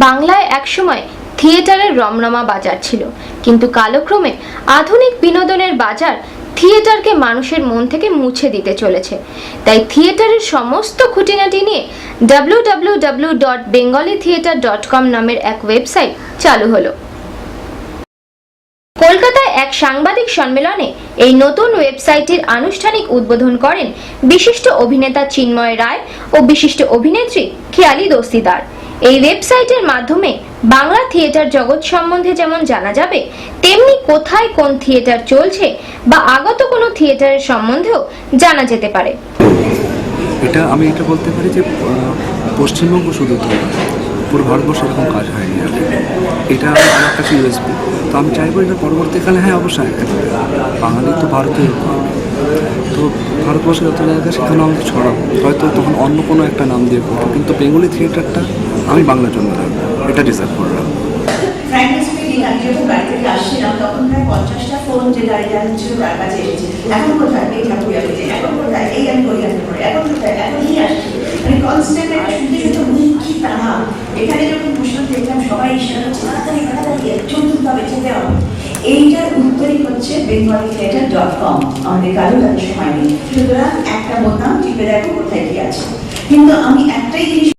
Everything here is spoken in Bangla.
বাংলায় একসময় থিয়েটারের রমরমা বাজার ছিল, কিন্তু কালক্রমে আধুনিক বিনোদনের বাজার থিয়েটারকে মানুষের মন থেকে মুছে দিতে চলেছে। তাই থিয়েটারের সমস্ত খুঁটিনাটি নিয়ে www.bengali-theatre.com নামের এক ওয়েবসাইট চালু হলো। কলকাতায় এক সাংবাদিক সম্মেলনে এই নতুন ওয়েবসাইটের আনুষ্ঠানিক উদ্বোধন করেন বিশিষ্ট অভিনেতা চিন্ময় রায় ও বিশিষ্ট অভিনেত্রী খেয়ালি দস্তিদার। এই ওয়েবসাইটের মাধ্যমে বাংলা থিয়েটার জগৎ সম্বন্ধে যেমন জানা যাবে, তেমনি কোথায় কোন থিয়েটার চলছে বা আগত কোনো থিয়েটারের সম্বন্ধেও জানা যেতে পারে। আমি এটা বলতে পারি যে পশ্চিমবঙ্গ শুধু তো পুরো ভারতবর্ষে এরকম কাজ হয়নি আগে। এটা আমার কাছে ইউএসপি। তো আমি চাইবো এটা পরবর্তীকালে, হ্যাঁ অবশ্যই বাঙালি তো ভারতীয়, তো ভারতবর্ষের যত জায়গা সেখানে আমি ছড়াবো, হয়তো তখন অন্য কোনো একটা নাম দিয়ে করবো, কিন্তু বেঙ্গলি থিয়েটারটা আমি বাংলার জন্য রাখবো, এটা ডিসাইড করলাম। তখন প্রায় 50টা ফোন যে দাঁড়িয়ে ছিল তার কাছে এসেছে, এখন কোথায় এই ঠাকুর আছে, এখন কোথায় এই আমি করি এখন কোথায় এখন নিয়ে আসছি, মানে কনস্ট্যান্ট একটা শুনতে শুনতে কি তারা। এখানে যখন প্রশ্ন দেখলাম সবাই ইশারা হচ্ছে তাড়াতাড়ি চলতে হবে, যেতে হবে। এইটার উত্তরই হচ্ছে bengali-theatre.com। আমাদের কারো তাদের সময় নেই, সুতরাং একটা বোতাম টিপে দেখো কোথায় কি আছে। কিন্তু আমি একটাই জিনিস